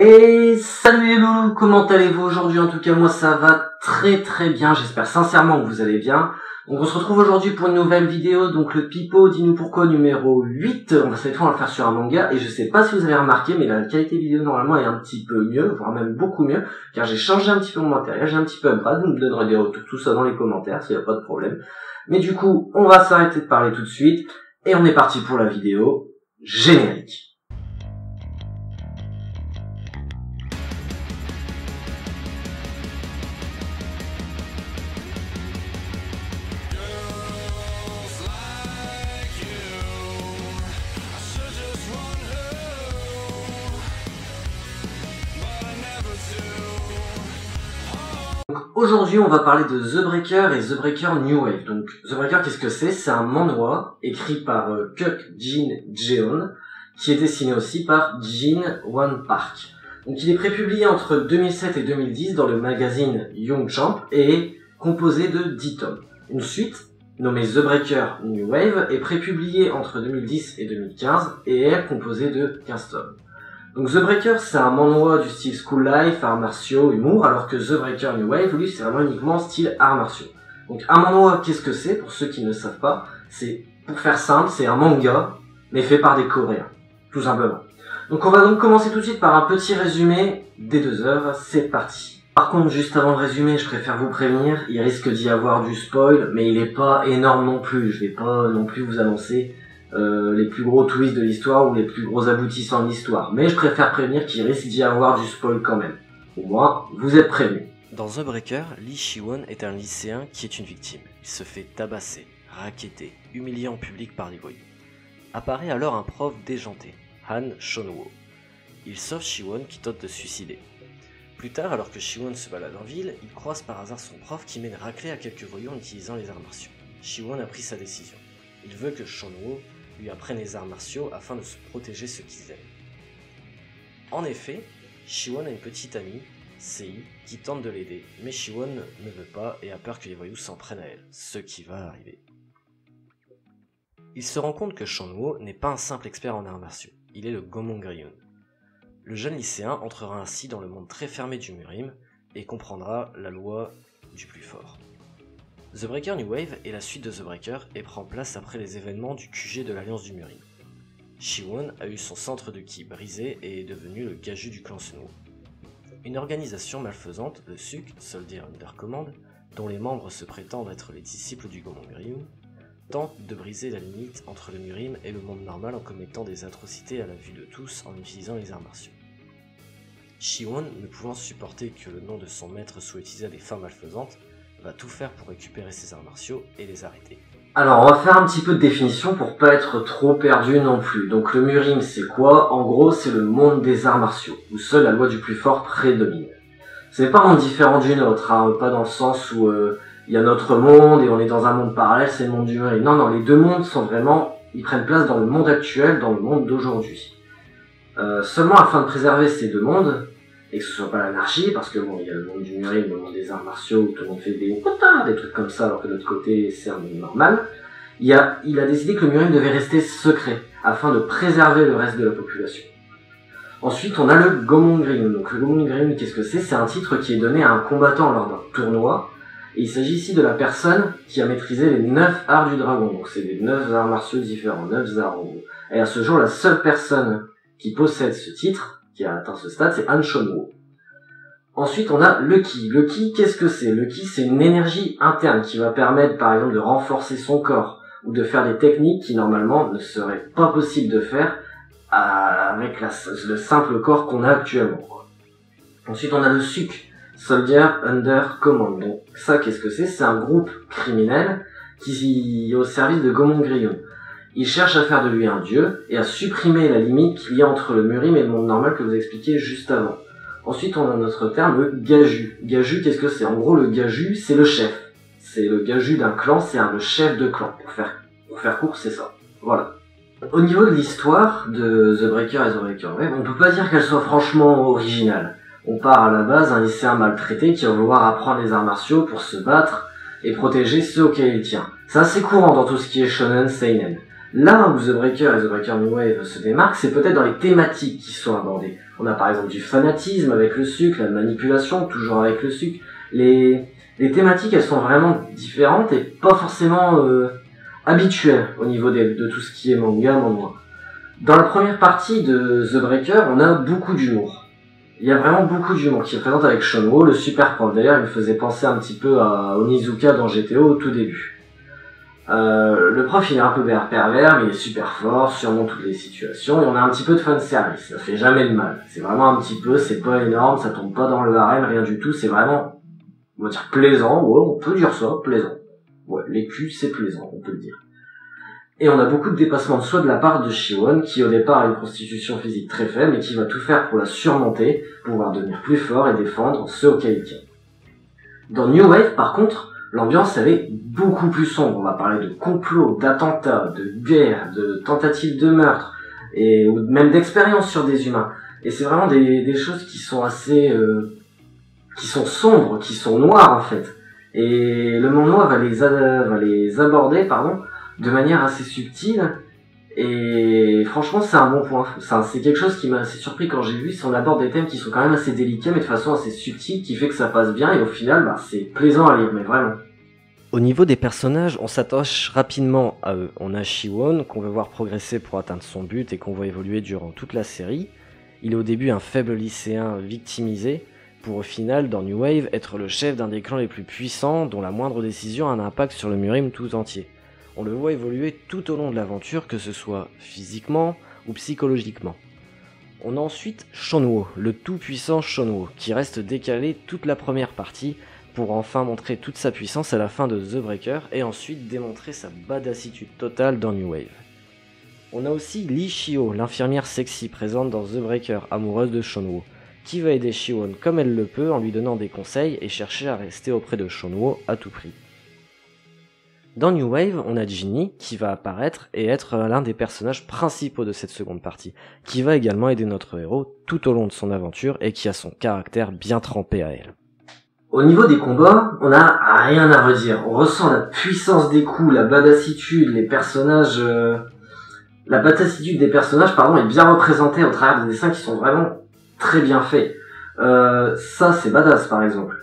Et salut les loulous, comment allez-vous aujourd'hui? En tout cas moi ça va très bien, j'espère sincèrement que vous allez bien. Donc on se retrouve aujourd'hui pour une nouvelle vidéo, donc le Pipo dis-nous pourquoi numéro 8, cette fois on va le faire sur un manga, et je sais pas si vous avez remarqué mais la qualité vidéo normalement est un petit peu mieux, voire même beaucoup mieux, car j'ai changé un petit peu mon matériel, j'ai un petit peu upgrade, vous me donnerez des retours, tout ça dans les commentaires, s'il n'y a pas de problème. Mais du coup on va s'arrêter de parler tout de suite, et on est parti pour la vidéo générique. Aujourd'hui, on va parler de The Breaker et The Breaker New Wave. Donc, The Breaker, qu'est-ce que c'est? C'est un manhwa écrit par Kuk Jin Jeon, qui est dessiné aussi par Jin Won Park. Donc, il est prépublié entre 2007 et 2010 dans le magazine Young Champ et est composé de 10 tomes. Une suite, nommée The Breaker New Wave, est prépubliée entre 2010 et 2015 et est composée de 15 tomes. Donc The Breaker, c'est un manhwa du style school life, arts martiaux, humour, alors que The Breaker New Wave, lui, c'est vraiment uniquement style arts martiaux. Donc un manhwa, qu'est-ce que c'est? Pour ceux qui ne le savent pas, c'est, pour faire simple, c'est un manga, mais fait par des Coréens, tout simplement. Donc on va donc commencer tout de suite par un petit résumé des deux œuvres, c'est parti. Par contre, juste avant le résumé, je préfère vous prévenir, il risque d'y avoir du spoil, mais il est pas énorme non plus, je vais pas non plus vous annoncer les plus gros twists de l'histoire ou les plus gros aboutissants de l'histoire. Mais je préfère prévenir qu'il risque d'y avoir du spoil quand même. Au moins, vous êtes prévenus. Dans The Breaker, Lee Si-won est un lycéen qui est une victime. Il se fait tabasser, racketter, humilier en public par les voyous. Apparaît alors un prof déjanté, Han Shonwo. Il sauve Si-won qui tente de se suicider. Plus tard, alors que Si-won se balade en ville, il croise par hasard son prof qui met une raclée à quelques voyous en utilisant les arts martiaux. Si-won a pris sa décision. Il veut que Shonwo lui apprenne les arts martiaux afin de se protéger ceux qu'ils aiment. En effet, Si-won a une petite amie, Sei, qui tente de l'aider, mais Si-won ne veut pas et a peur que les voyous s'en prennent à elle, ce qui va arriver. Il se rend compte que Shonwo n'est pas un simple expert en arts martiaux, il est le Gomongryun. Le jeune lycéen entrera ainsi dans le monde très fermé du Murim et comprendra la loi du plus fort. The Breaker New Wave est la suite de The Breaker et prend place après les événements du QG de l'Alliance du Murim. Si-won a eu son centre de ki brisé et est devenu le Gaju du clan Sunwoo. Une organisation malfaisante, le SUK, Soldier Under Command, dont les membres se prétendent être les disciples du Gomongryun, tente de briser la limite entre le Murim et le monde normal en commettant des atrocités à la vue de tous en utilisant les arts martiaux. Si-won, ne pouvant supporter que le nom de son maître soit utilisé à des fins malfaisantes, va tout faire pour récupérer ses arts martiaux et les arrêter. Alors on va faire un petit peu de définition pour pas être trop perdu non plus. Donc le Murim c'est quoi? En gros c'est le monde des arts martiaux, où seule la loi du plus fort prédomine. C'est pas un monde différent du nôtre, hein, pas dans le sens où il y a notre monde et on est dans un monde parallèle, c'est le monde du Murim. Non, les deux mondes sont vraiment, ils prennent place dans le monde actuel, dans le monde d'aujourd'hui. Seulement afin de préserver ces deux mondes, et que ce soit pas l'anarchie, parce que bon, il y a le monde du Murim, le monde des arts martiaux, où tout le monde fait des trucs comme ça, alors que de l'autre côté, c'est un monde normal. Il a décidé que le Murim devait rester secret, afin de préserver le reste de la population. Ensuite, on a le Gomongryun. Donc le Gomongryun, qu'est-ce que c'est? C'est un titre qui est donné à un combattant lors d'un tournoi, et il s'agit ici de la personne qui a maîtrisé les 9 arts du dragon. Donc c'est des 9 arts martiaux différents, 9 arts en gros. Et à ce jour, la seule personne qui possède ce titre, qui a atteint ce stade, c'est Han Shonwo. Ensuite, on a le ki. Le ki, qu'est-ce que c'est? Le ki, c'est une énergie interne qui va permettre, par exemple, de renforcer son corps ou de faire des techniques qui, normalement, ne seraient pas possibles de faire avec le simple corps qu'on a actuellement. Ensuite, on a le SUK, Soldier Under Command. Donc, ça, qu'est-ce que c'est? C'est un groupe criminel qui est au service de Gomongryun. Il cherche à faire de lui un dieu et à supprimer la limite qu'il y a entre le Murim et le monde normal que vous expliquiez juste avant. Ensuite, on a notre terme, le Gaju. Gaju, qu'est-ce que c'est? En gros, le Gaju, c'est le chef. C'est le Gaju d'un clan, c'est le chef de clan. Pour faire court, c'est ça. Voilà. Au niveau de l'histoire de The Breaker et The Breaker Wave, on peut pas dire qu'elle soit franchement originale. On part à la base d'un lycéen maltraité qui va vouloir apprendre les arts martiaux pour se battre et protéger ceux auxquels il tient. C'est assez courant dans tout ce qui est shonen seinen. Là où The Breaker et The Breaker New Wave se démarquent, c'est peut-être dans les thématiques qui sont abordées. On a par exemple du fanatisme avec le sucre, la manipulation, toujours avec le sucre. Les thématiques, elles sont vraiment différentes et pas forcément habituelles au niveau de tout ce qui est manga. Dans la première partie de The Breaker, on a beaucoup d'humour. Il y a vraiment beaucoup d'humour qui est présent avec Shonwo, le super prof. D'ailleurs, il me faisait penser un petit peu à Onizuka dans GTO au tout début. Le prof, il est un peu pervers, mais il est super fort, surmonte toutes les situations, et on a un petit peu de fanservice. Ça fait jamais de mal. C'est vraiment un petit peu, c'est pas énorme, ça tombe pas dans le harem, rien du tout, c'est vraiment, on va dire plaisant, ouais, on peut dire ça, plaisant. Ouais, les culs, c'est plaisant, on peut le dire. Et on a beaucoup de dépassements de soi de la part de Shiwon, qui au départ a une constitution physique très faible, et qui va tout faire pour la surmonter, pour pouvoir devenir plus fort et défendre ceux auxquels il tient. Dans New Wave, par contre, l'ambiance, elle est beaucoup plus sombre. On va parler de complots, d'attentats, de guerres, de tentatives de meurtre, et ou même d'expériences sur des humains. Et c'est vraiment des choses qui sont assez... qui sont sombres, qui sont noires en fait. Et le monde noir va les aborder, de manière assez subtile. Et franchement, c'est un bon point. C'est quelque chose qui m'a assez surpris quand j'ai vu. On aborde des thèmes qui sont quand même assez délicats, mais de façon assez subtile, qui fait que ça passe bien. Et au final, c'est plaisant à lire, mais vraiment. Au niveau des personnages, on s'attache rapidement à eux. On a Shiwon, qu'on veut voir progresser pour atteindre son but et qu'on voit évoluer durant toute la série. Il est au début un faible lycéen victimisé, pour au final, dans New Wave, être le chef d'un des clans les plus puissants, dont la moindre décision a un impact sur le Murim tout entier. On le voit évoluer tout au long de l'aventure, que ce soit physiquement ou psychologiquement. On a ensuite Shonwo, le tout-puissant Shonwo, qui reste décalé toute la première partie, pour enfin montrer toute sa puissance à la fin de The Breaker, et ensuite démontrer sa badassitude totale dans New Wave. On a aussi Lee Shio, l'infirmière sexy présente dans The Breaker, amoureuse de Shonwo, qui va aider Shiwon comme elle le peut en lui donnant des conseils et chercher à rester auprès de Shonwo à tout prix. Dans New Wave, on a Ginny qui va apparaître et être l'un des personnages principaux de cette seconde partie, qui va également aider notre héros tout au long de son aventure et qui a son caractère bien trempé à elle. Au niveau des combats, on n'a rien à redire. On ressent la puissance des coups, la badassitude, les personnages... La badassitude des personnages, est bien représentée au travers des dessins qui sont vraiment très bien faits. Ça, c'est badass, par exemple.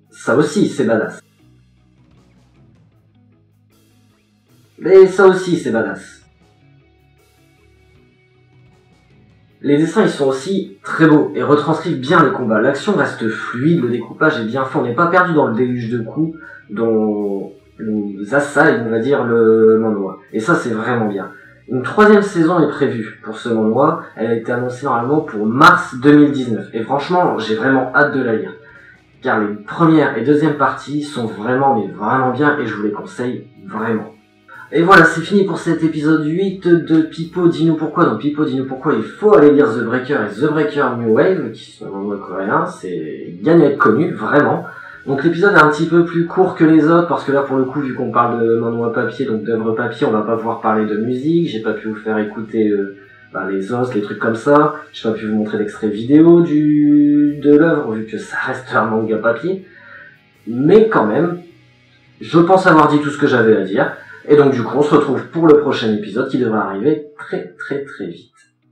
Ça aussi, c'est badass. Mais ça aussi, c'est badass. Les dessins, ils sont aussi très beaux et retranscrivent bien les combats. L'action reste fluide, le découpage est bien fait. On n'est pas perdu dans le déluge de coups dont nous assaille, on va dire, le manhwa. Et ça, c'est vraiment bien. Une 3e saison est prévue pour ce manhwa. Elle a été annoncée normalement pour mars 2019. Et franchement, j'ai vraiment hâte de la lire. Car les première et deuxième parties sont vraiment bien et je vous les conseille vraiment. Et voilà, c'est fini pour cet épisode 8 de Pipo Dis-nous pourquoi. Donc Pipo Dis-nous pourquoi, il faut aller lire The Breaker et The Breaker New Wave, qui sont un manhwa coréen, c'est gagne à être connu, vraiment. Donc l'épisode est un petit peu plus court que les autres, parce que là pour le coup, vu qu'on parle de manhwa papier, donc d'œuvres papier, on va pas pouvoir parler de musique, j'ai pas pu vous faire écouter les os, les trucs comme ça. J'ai pas pu vous montrer d'extrait vidéo de l'œuvre, vu que ça reste un manga papier. Mais quand même, je pense avoir dit tout ce que j'avais à dire. Et donc du coup, on se retrouve pour le prochain épisode qui devrait arriver très vite.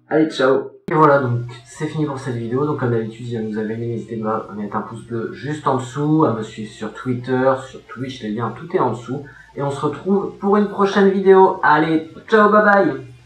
Allez, ciao! Et voilà, donc c'est fini pour cette vidéo. Donc comme d'habitude, si vous avez aimé, n'hésitez pas à mettre un pouce bleu juste en dessous, à me suivre sur Twitter, sur Twitch, les liens, tout est en dessous. Et on se retrouve pour une prochaine vidéo. Allez, ciao, bye bye!